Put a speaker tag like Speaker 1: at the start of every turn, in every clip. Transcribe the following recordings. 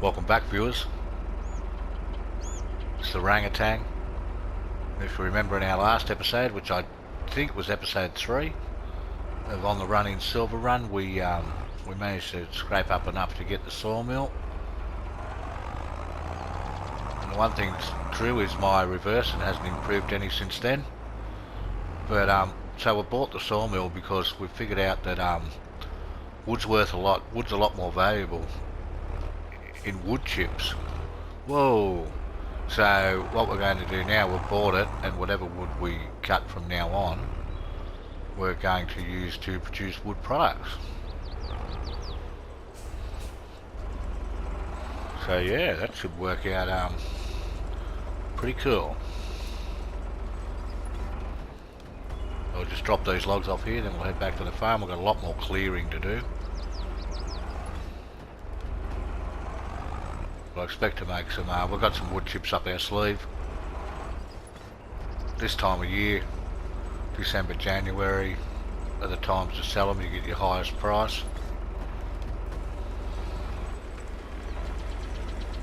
Speaker 1: Welcome back, viewers. It's the Rangatang. If you remember in our last episode, which I think was episode 3 of On the Run in Silverrun, we managed to scrape up enough to get the sawmill. And the one thing that's true is my reversing hasn't improved any since then. But so we bought the sawmill because we figured out that wood's worth a lot. Wood's a lot more valuable in wood chips. Whoa! So what we're going to do now, we've bought it, and whatever wood we cut from now on, we're going to use to produce wood products. So yeah, that should work out pretty cool. I'll just drop these logs off here, then we'll head back to the farm. We've got a lot more clearing to do. I expect to make some, we've got some wood chips up our sleeve. This time of year, December, January, are the times to sell them. You get your highest price.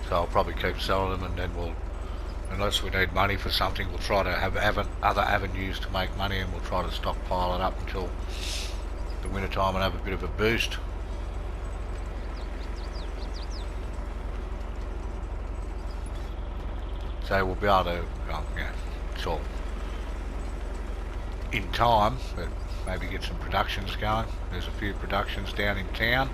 Speaker 1: So I'll probably keep selling them, and then we'll, unless we need money for something, we'll try to have other avenues to make money, and we'll try to stockpile it up until the winter time and have a bit of a boost. So we'll be able to, sort of in time, but maybe get some productions going. There's a few productions down in town,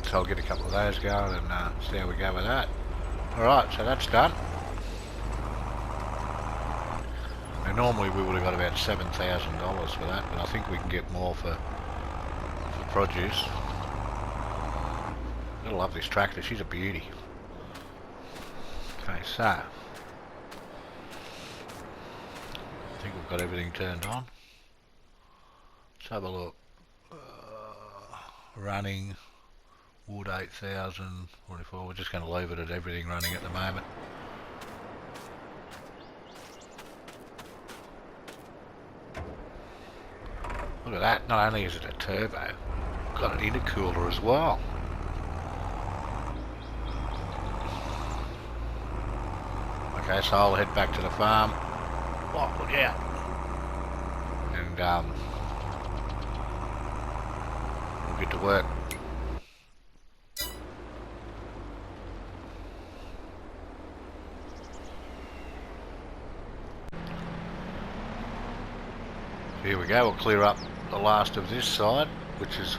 Speaker 1: so I'll get a couple of those going and see how we go with that. Alright, so that's done. Now normally we would have got about $7,000 for that, but I think we can get more for produce. I love this tractor, she's a beauty. Okay, so I think we've got everything turned on. Let's have a look. Running, wood 8,000, 44. We're just going to leave it at everything running at the moment. Look at that, not only is it a turbo, it's got an intercooler as well. Okay, so I'll head back to the farm. Oh, look out! And we'll get to work. Here we go. We'll clear up the last of this side, which is,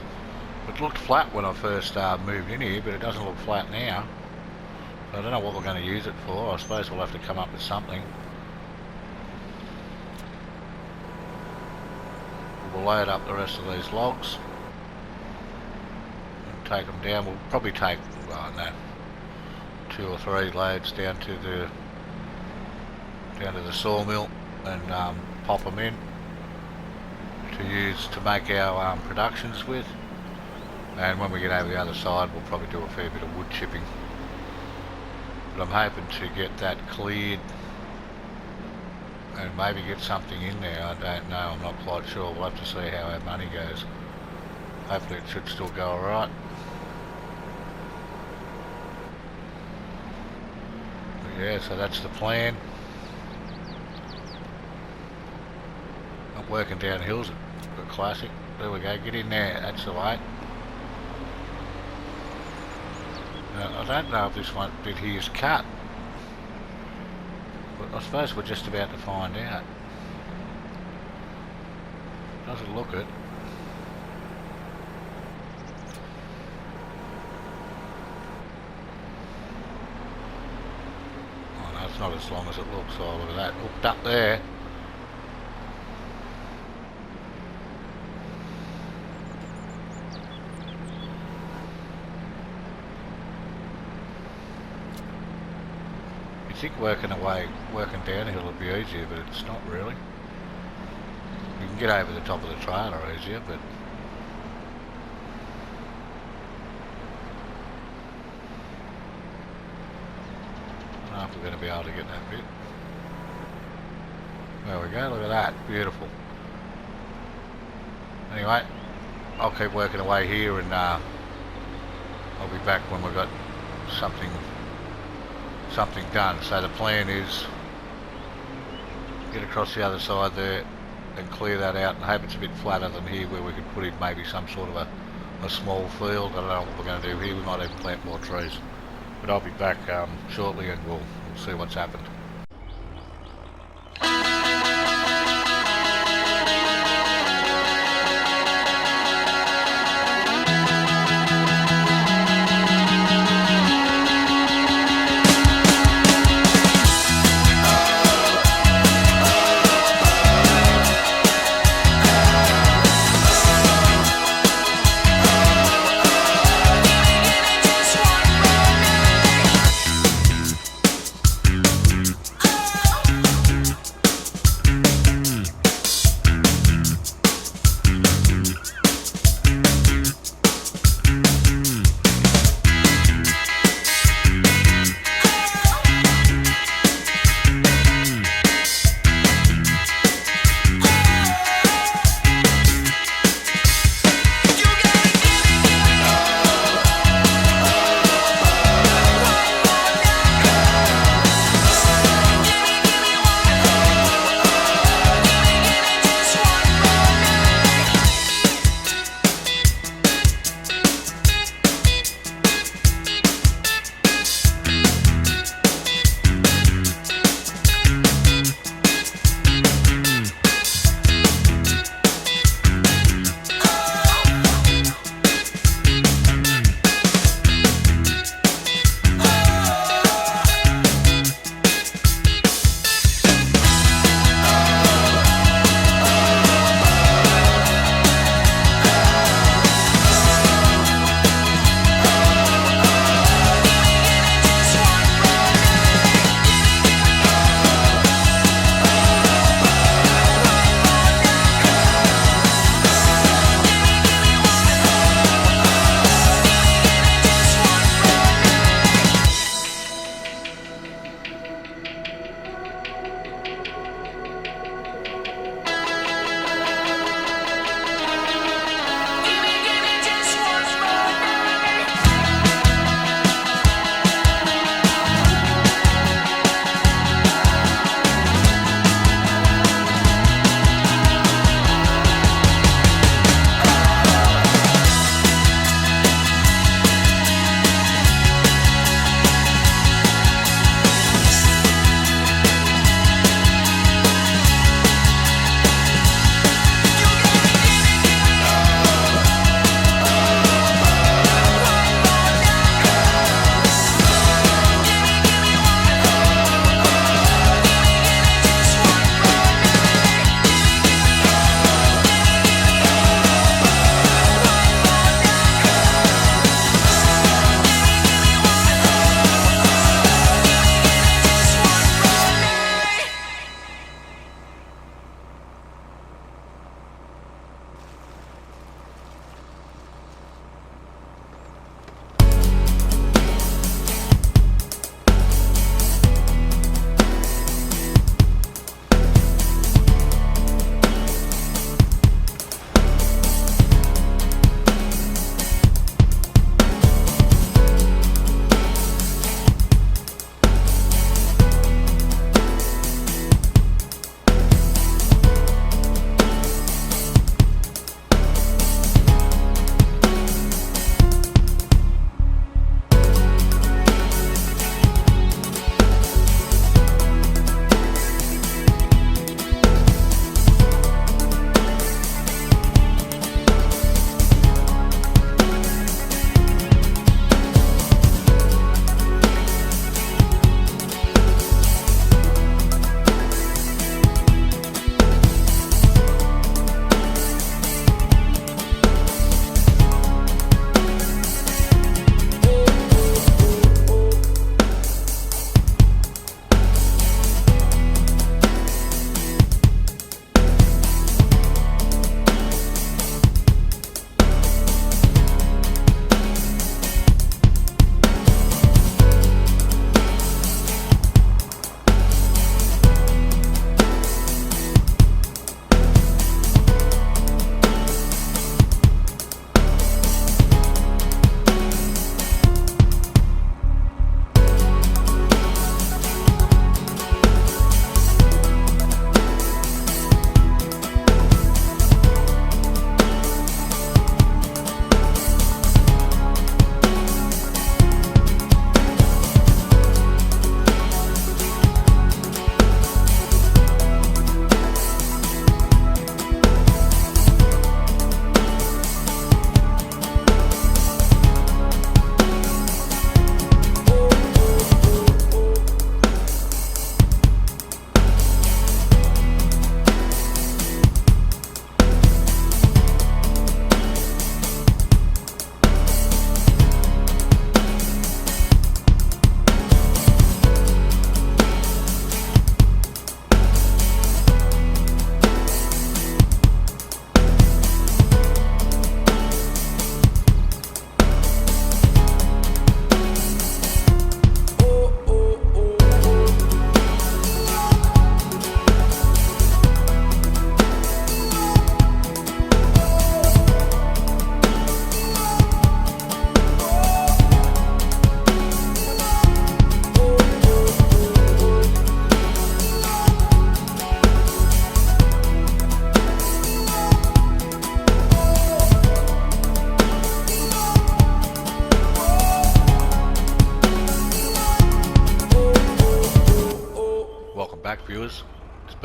Speaker 1: it looked flat when I first moved in here, but it doesn't look flat now. I don't know what we're going to use it for. I suppose we'll have to come up with something. We'll load up the rest of these logs and take them down. We'll probably take, 2 or 3 loads down to the sawmill and pop them in to use to make our productions with. And when we get over the other side, we'll probably do a fair bit of wood chipping. But I'm hoping to get that cleared and maybe get something in there. I don't know, I'm not quite sure. We'll have to see how our money goes. Hopefully it should still go alright. Yeah, so that's the plan. I'm working down hills at Classic. There we go, get in there, that's the way. I don't know if this one bit here is cut, but I suppose we're just about to find out. Doesn't look it. Oh no, it's not as long as it looks. Oh, look at that, hooked up there. I think working downhill would be easier, but it's not really. You can get over the top of the trailer easier, but I don't know if we're going to be able to get that bit. There we go, look at that, beautiful. Anyway, I'll keep working away here and I'll be back when we've got something done. So the plan is get across the other side there and clear that out, and hope it's a bit flatter than here where we could put in maybe some sort of a small field. I don't know what we're going to do here. We might even plant more trees. But I'll be back shortly, and we'll see what's happened.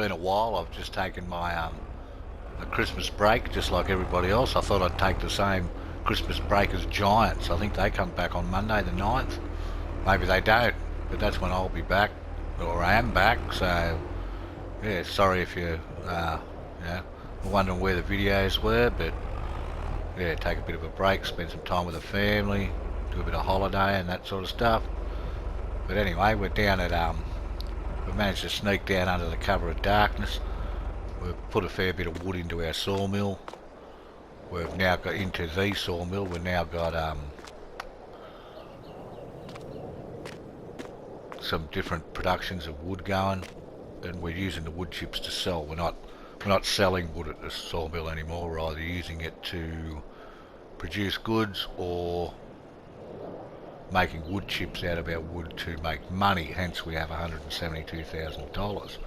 Speaker 1: been a while. I've just taken my a Christmas break, just like everybody else. I thought I'd take the same Christmas break as Giants. I think they come back on Monday the 9th. Maybe they don't, but that's when I'll be back, or I am back. So yeah, sorry if you were wondering where the videos were, but yeah, take a bit of a break, spend some time with the family, do a bit of holiday and that sort of stuff. But anyway, we're down at we managed to sneak down under the cover of darkness. We've put a fair bit of wood into our sawmill. We've now got into the sawmill. We've now got some different productions of wood going, and we're using the wood chips to sell. We're not selling wood at the sawmill anymore. We're either using it to produce goods or making wood chips out of our wood to make money. Hence we have $172,000.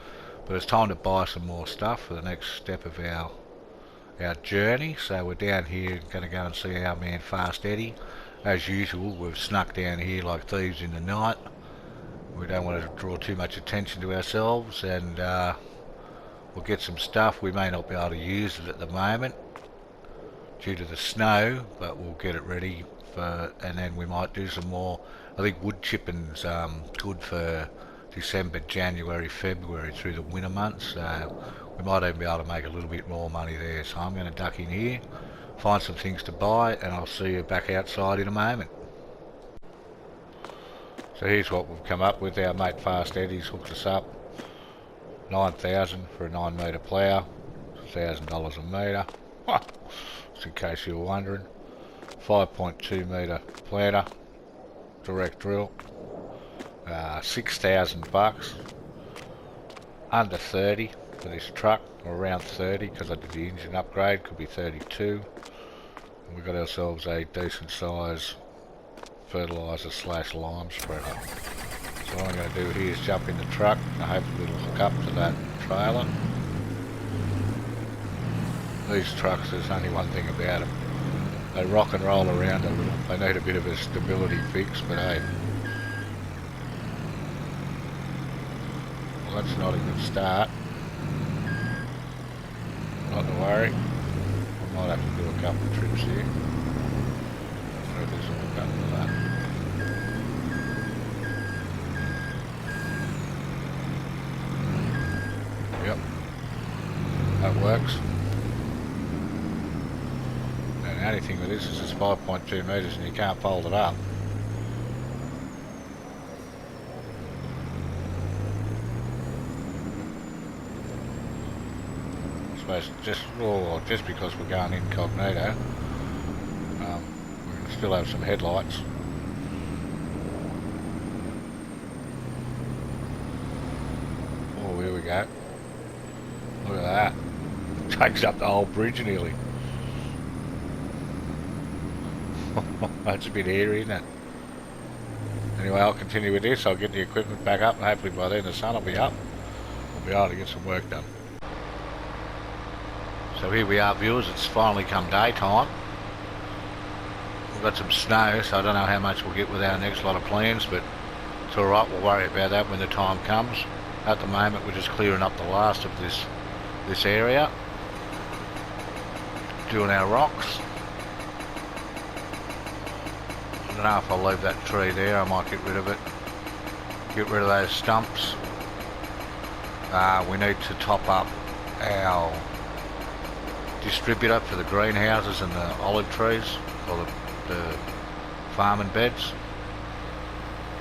Speaker 1: But it's time to buy some more stuff for the next step of our journey. So we're down here, going to go and see our man Fast Eddie. As usual, we've snuck down here like thieves in the night. We don't want to draw too much attention to ourselves, and we'll get some stuff. We may not be able to use it at the moment due to the snow, but we'll get it ready for, and then we might do some more. I think wood chipping's good for December, January, February through the winter months. So we might even be able to make a little bit more money there. So I'm going to duck in here, find some things to buy, and I'll see you back outside in a moment. So here's what we've come up with. Our mate Fast Eddie's hooked us up. 9,000 for a 9 metre plough, $1,000 a metre. Just in case you were wondering. 5.2 metre planter, direct drill. 6,000 bucks. Under 30 for this truck, or around 30 because I did the engine upgrade. Could be 32. And we got ourselves a decent size fertiliser / lime spreader. So what I'm going to do here is jump in the truck and hopefully it'll hook up to that trailer. These trucks, there's only one thing about them. They rock and roll around a little. They need a bit of a stability fix, but hey. Well, that's not a good start. Not to worry. I might have to do a couple of trips here. I wonder if this will hook up to that. Yep. That works. The only thing with this is it's 5.2 metres and you can't fold it up. I suppose just because we're going incognito, we can still have some headlights. Oh, here we go. Look at that. Takes up the whole bridge nearly. That's a bit hairy, isn't it? Anyway, I'll continue with this. I'll get the equipment back up and hopefully by then the sun will be up. We'll be able to get some work done. So here we are, viewers. It's finally come daytime. We've got some snow, so I don't know how much we'll get with our next lot of plans, but it's alright. We'll worry about that when the time comes. At the moment, we're just clearing up the last of this area. Doing our rocks. I don't know if I'll leave that tree there. I might get rid of it. Get rid of those stumps. We need to top up our distributor for the greenhouses and the olive trees, or the farming beds.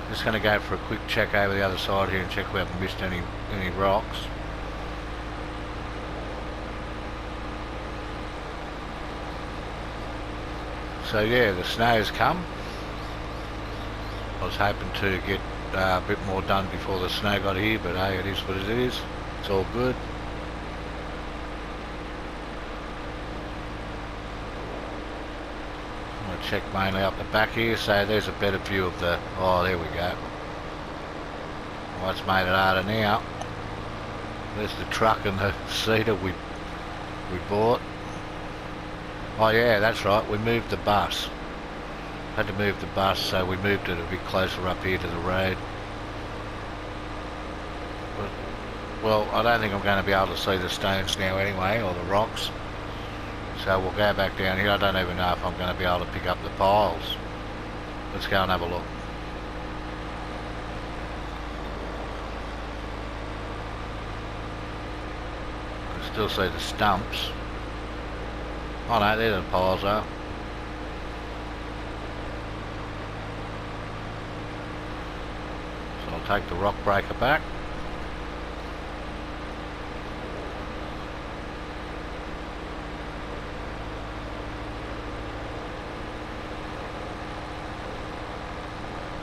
Speaker 1: Just going to go for a quick check over the other side here and check we haven't missed any rocks. So yeah, the snow's come. I was hoping to get a bit more done before the snow got here, but hey, it is what it is. It's all good. I'm going to check mainly up the back here, so there's a better view of the... Oh, there we go. Well, that's made it harder now. There's the truck and the cedar we bought. Oh yeah, that's right, we moved the bus. Had to move the bus, so we moved it a bit closer up here to the road. But Well, I don't think I'm going to be able to see the stones now anyway, or the rocks. So we'll go back down here. I don't even know if I'm going to be able to pick up the piles. Let's go and have a look. I can still see the stumps. Oh no, there the piles are. So I'll take the rock breaker back.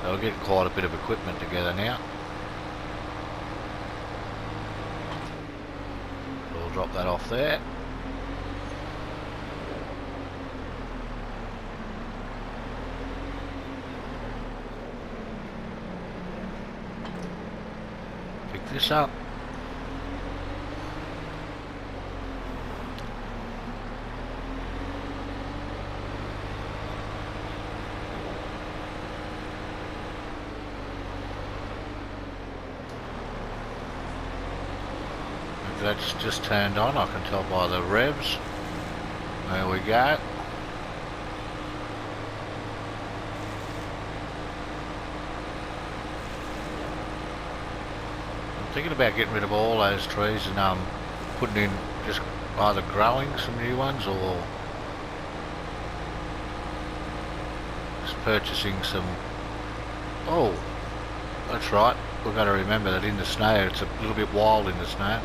Speaker 1: So we're getting quite a bit of equipment together now. So we'll drop that off there. Pick this up. That's just turned on, I can tell by the revs. There we go. I'm thinking about getting rid of all those trees and putting in just either growing some new ones or just purchasing some. Oh, that's right, we've got to remember that in the snow it's a little bit wild in the snow.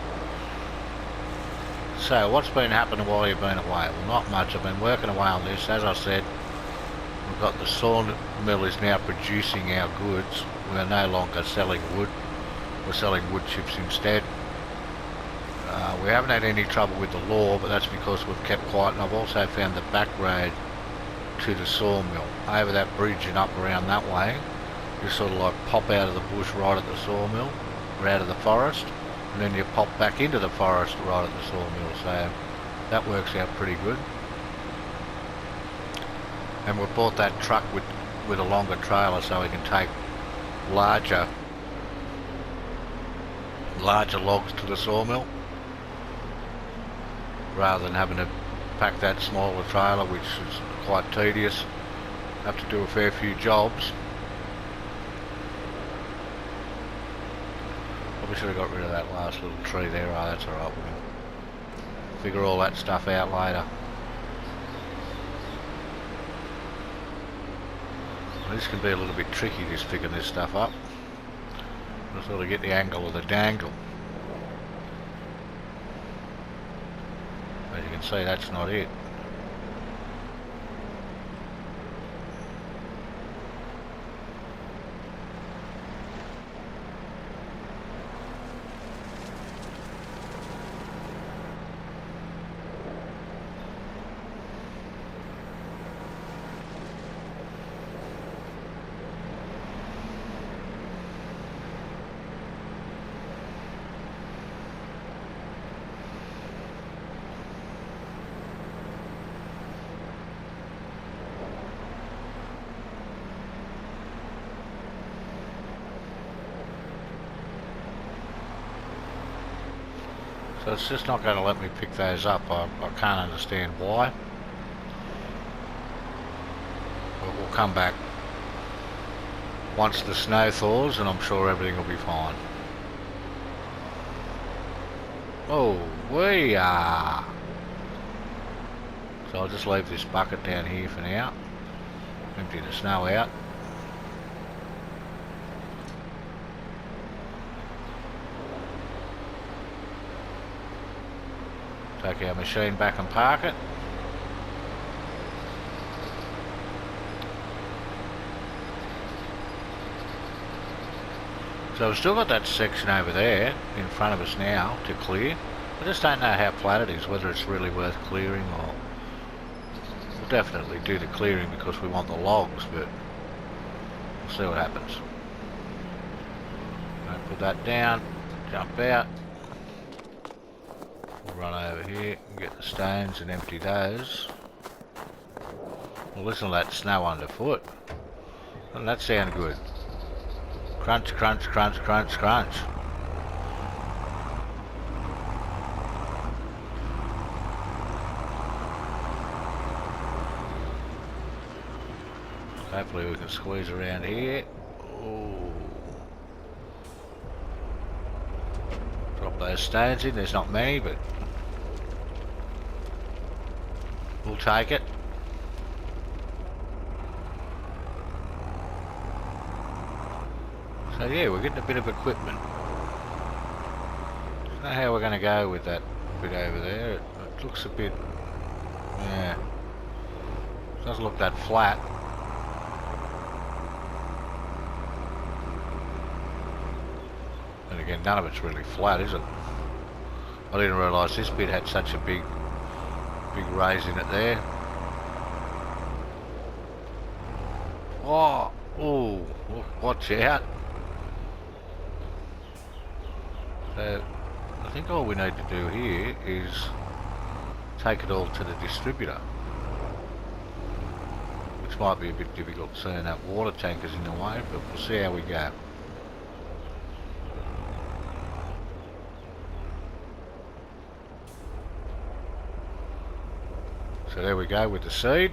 Speaker 1: So what's been happening while you've been away? Well, not much. I've been working away on this. As I said, we've got the sawmill is now producing our goods. We're no longer selling wood. We're selling wood chips instead. We haven't had any trouble with the law, but that's because we've kept quiet, and I've also found the back road to the sawmill over that bridge and up around that way. You sort of like pop out of the bush right at the sawmill or out of the forest, and then you pop back into the forest right at the sawmill, so that works out pretty good. And we've bought that truck with a longer trailer so we can take larger logs to the sawmill rather than having to pack that smaller trailer, which is quite tedious. Have to do a fair few jobs. Probably should have got rid of that last little tree there. Oh, that's alright, we can figure all that stuff out later. This can be a little bit tricky, just picking this stuff up. Just sort of get the angle of the dangle. As you can see, that's not it. So it's just not going to let me pick those up. I can't understand why. But we'll come back once the snow thaws and I'm sure everything will be fine. Oh, we are. So I'll just leave this bucket down here for now. Empty the snow out. Take our machine back and park it. So we've still got that section over there in front of us now to clear. I just don't know how flat it is, whether it's really worth clearing or... We'll definitely do the clearing because we want the logs, but we'll see what happens. Right, put that down, jump out. We'll run over here and get the stones and empty those. Well, listen to that snow underfoot. Doesn't that sound good? Crunch, crunch, crunch, crunch, crunch. Hopefully we can squeeze around here. Ooh. Drop those stones in. There's not many, but we'll take it. So yeah, we're getting a bit of equipment. Don't know how we're going to go with that bit over there. It looks a bit, yeah, doesn't look that flat. And again, none of it's really flat, is it? I didn't realise this bit had such a big raise in it there. Oh, ooh, watch out. So, I think all we need to do here is take it all to the distributor, which might be a bit difficult seeing that water tanker's in the way, but we'll see how we go. So there we go with the seed.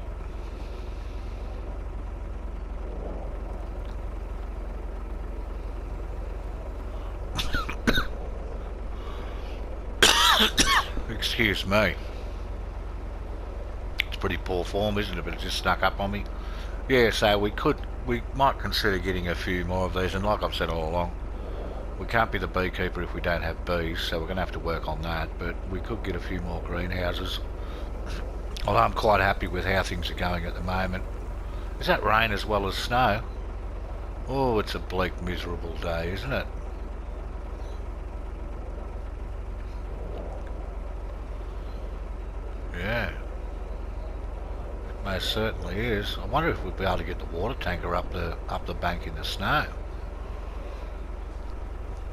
Speaker 1: Excuse me. It's pretty poor form, isn't it? But it just snuck up on me. Yeah, so we might consider getting a few more of these, and like I've said all along, we can't be the beekeeper if we don't have bees, so we're going to have to work on that, but we could get a few more greenhouses. Although I'm quite happy with how things are going at the moment. Is that rain as well as snow? Oh, it's a bleak, miserable day, isn't it? Yeah, it most certainly is. I wonder if we'd be able to get the water tanker up the bank in the snow.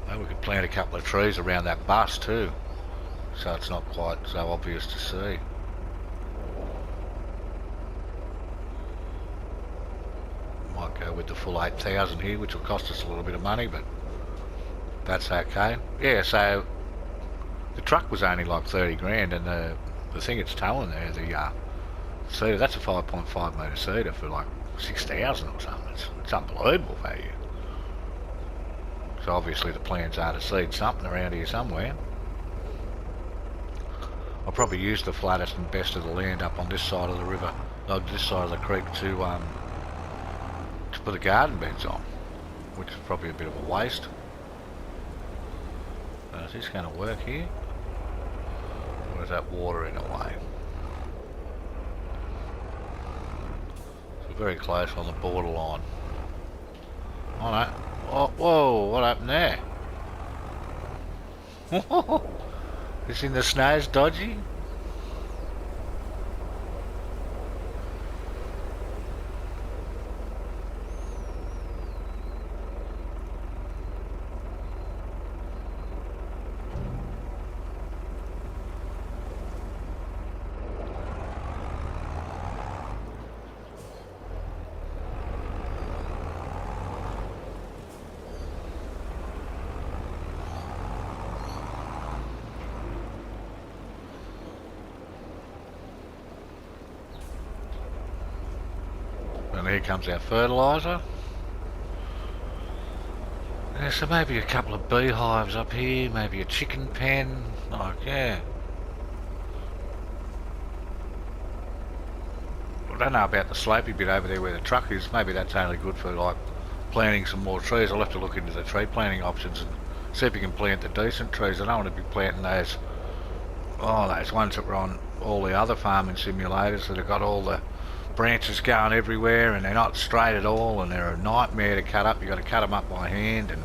Speaker 1: Maybe we could plant a couple of trees around that bus too, so it's not quite so obvious to see. Might go with the full 8,000 here, which will cost us a little bit of money, but that's okay. Yeah, so the truck was only like 30 grand, and the thing it's towing there, the seeder, that's a 5.5 metre seeder for like 6,000 or something. It's unbelievable value. So obviously the plans are to seed something around here somewhere. I'll probably use the flattest and best of the land up on this side of the river, this side of the creek to put the garden beds on, which is probably a bit of a waste. Is this going to work here? Or is that water in a way? So very close on the borderline. Oh no. Oh, whoa, what happened there? This in the snow's dodgy? And here comes our fertiliser. Yeah, so maybe a couple of beehives up here, maybe a chicken pen, like, yeah. I don't know about the slopey bit over there where the truck is. Maybe that's only good for like planting some more trees. I'll have to look into the tree planting options and see if you can plant the decent trees. I don't want to be planting those ones that were on all the other farming simulators that have got all the branches going everywhere and they're not straight at all and they're a nightmare to cut up. You've got to cut them up by hand and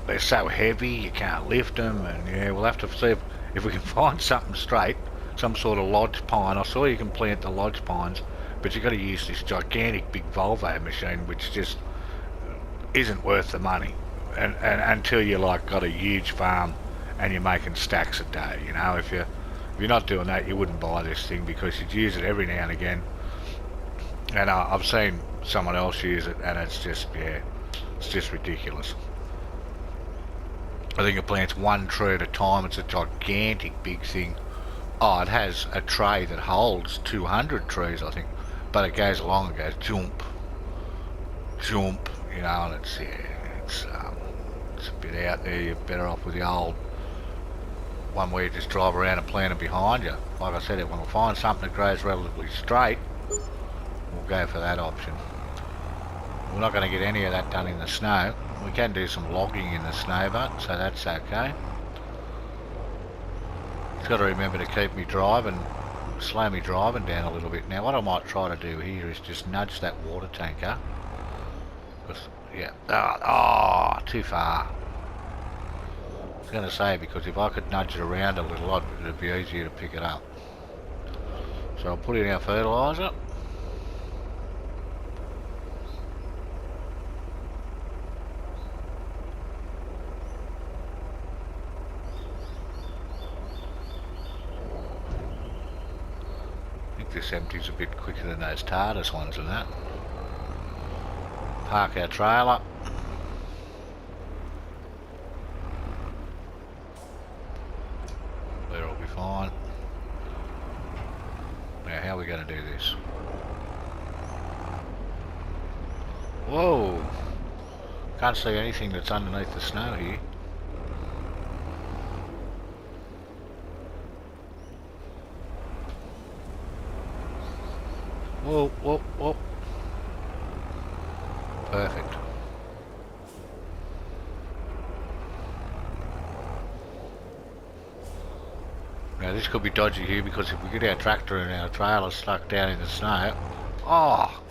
Speaker 1: they're so heavy you can't lift them, and yeah, we'll have to see if we can find something straight, some sort of lodge pine. I saw you can plant the lodge pines, but you've got to use this gigantic big Volvo machine which just isn't worth the money, and until you like got a huge farm and you're making stacks a day. You know, if you're not doing that, you wouldn't buy this thing because you'd use it every now and again. And I've seen someone else use it, and it's just, yeah, it's just ridiculous. I think it plants one tree at a time. It's a gigantic big thing. Oh, it has a tray that holds 200 trees, I think, but it goes along and goes jump. jump, you know, and it's a bit out there. You're better off with the old one where you just drive around and plant it behind you. Like I said, when we find something that grows relatively straight, we'll go for that option. We're not going to get any of that done in the snow. We can do some logging in the snow, but so that's okay. Just got to remember to keep me driving, slow me driving down a little bit. Now what I might try to do here is just nudge that water tanker. Yeah, too far. I was going to say, because if I could nudge it around a little, it'd be easier to pick it up. So I'll put in our fertiliser. I think this empties a bit quicker than those TARDIS ones and that. Park our trailer. That'll be fine. Now how are we going to do this? Whoa! Can't see anything that's underneath the snow here. Whoa, whoa, whoa. Perfect. Now this could be dodgy here, because if we get our tractor and our trailer stuck down in the snow, oh!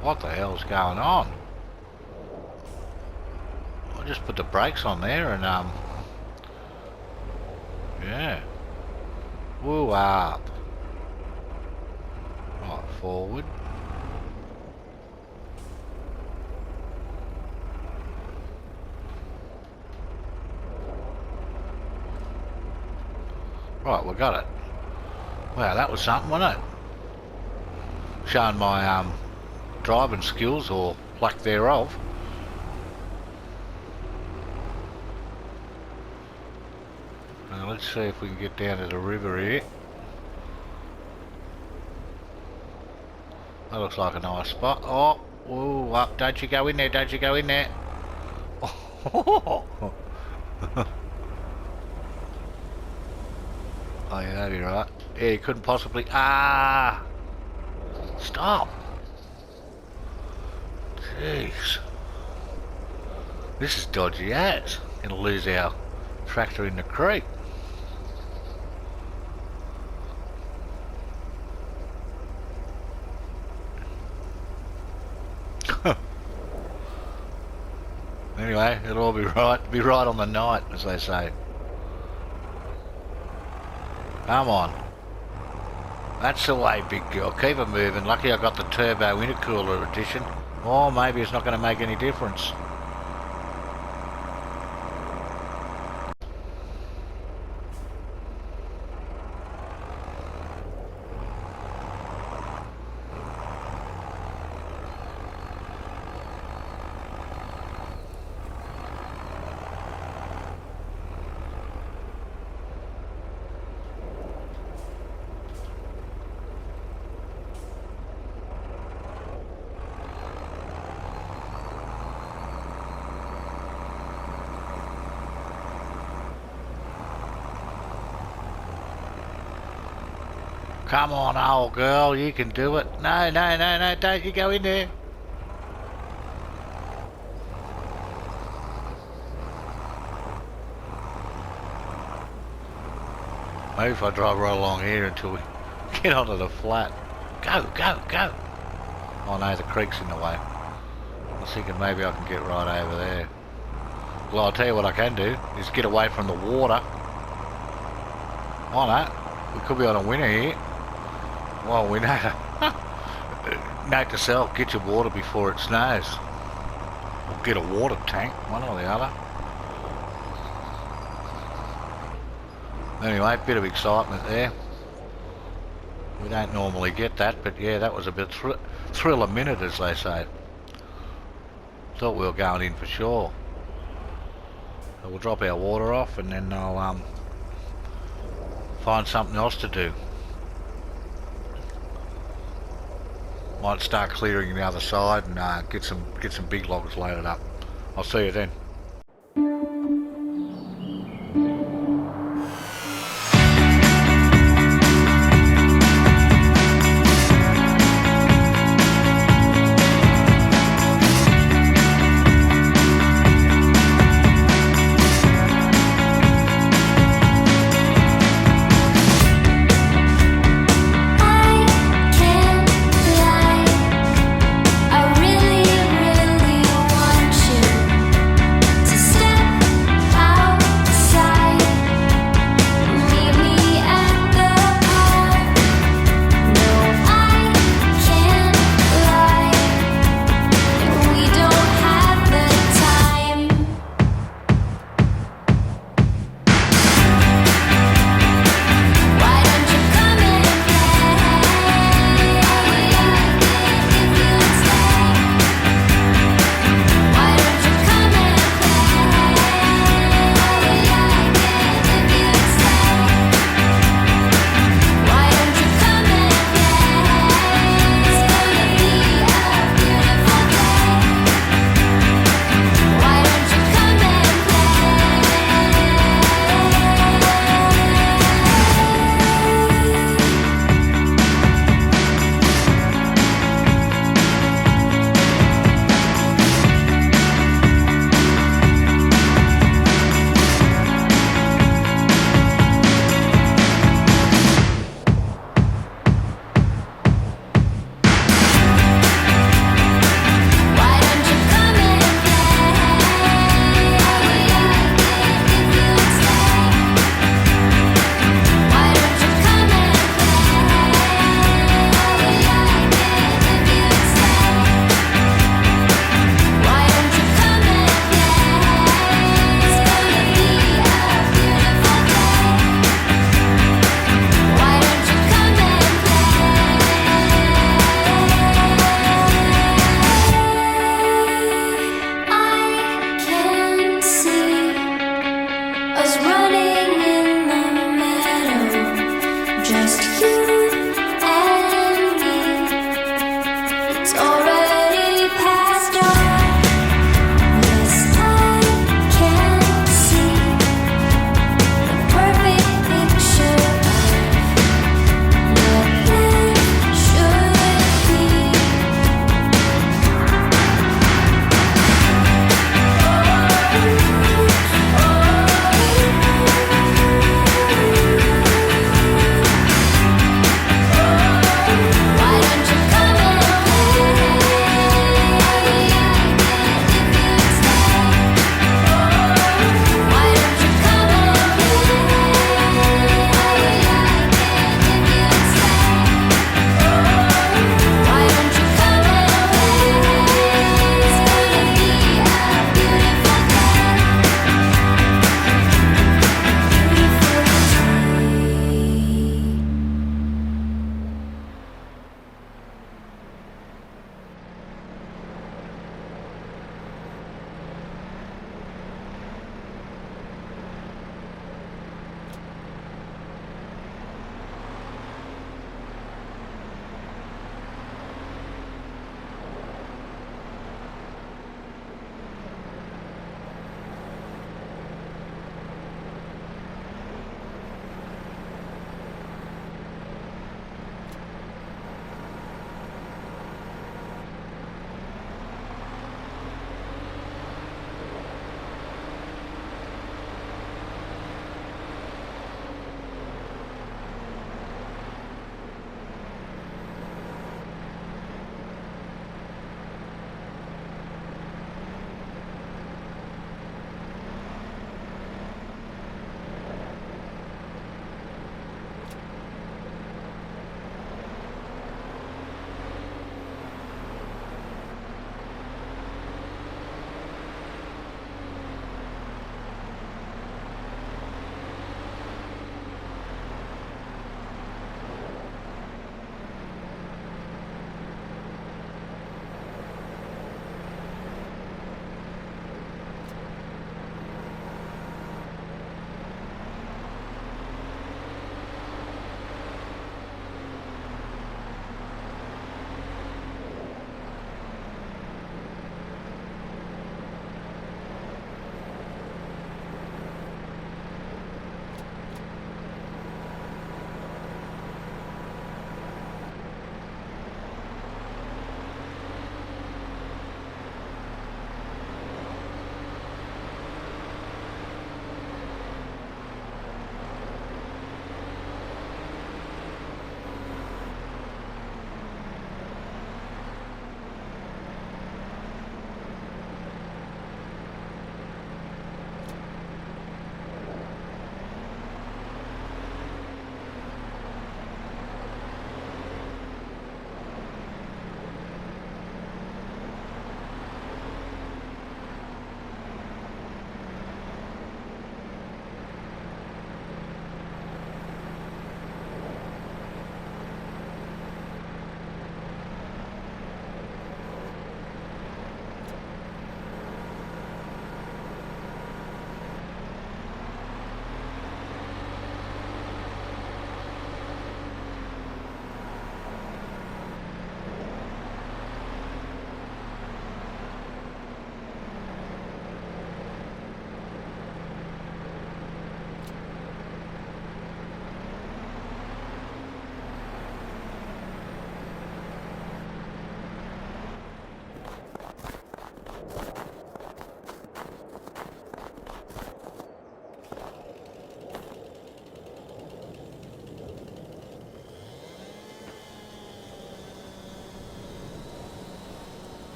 Speaker 1: What the hell's going on? I just put the brakes on there and yeah. Woo up. Right, forward. Right, we got it. Wow, that was something, wasn't it? Showing my driving skills, or lack thereof. Now let's see if we can get down to the river here. That looks like a nice spot. Oh, whoa, up! Don't you go in there! Don't you go in there! Oh, oh yeah, that'd be right. Yeah, you couldn't possibly. Ah! Stop! Jeez. This is dodgy as. Gonna lose our tractor in the creek. Anyway, it'll all be right on the night, as they say. Come on. That's the way, big girl. Keep it moving. Lucky I got the turbo intercooler edition. Or maybe it's not going to make any difference. Come on, old girl, you can do it. No, no, no, no, don't you go in there. Maybe if I drive right along here until we get onto the flat. Go, go, go. Oh no, the creek's in the way. I was thinking maybe I can get right over there. Well, I'll tell you what I can do, is get away from the water. Oh no, we could be on a winner here. Well, we know. Note to self, get your water before it snows. Or get a water tank, one or the other. Anyway, bit of excitement there. We don't normally get that, but yeah, that was a bit thrill a minute, as they say. Thought we were going in for sure. So we'll drop our water off and then I'll find something else to do. Might start clearing the other side and get some big logs loaded up. I'll see you then.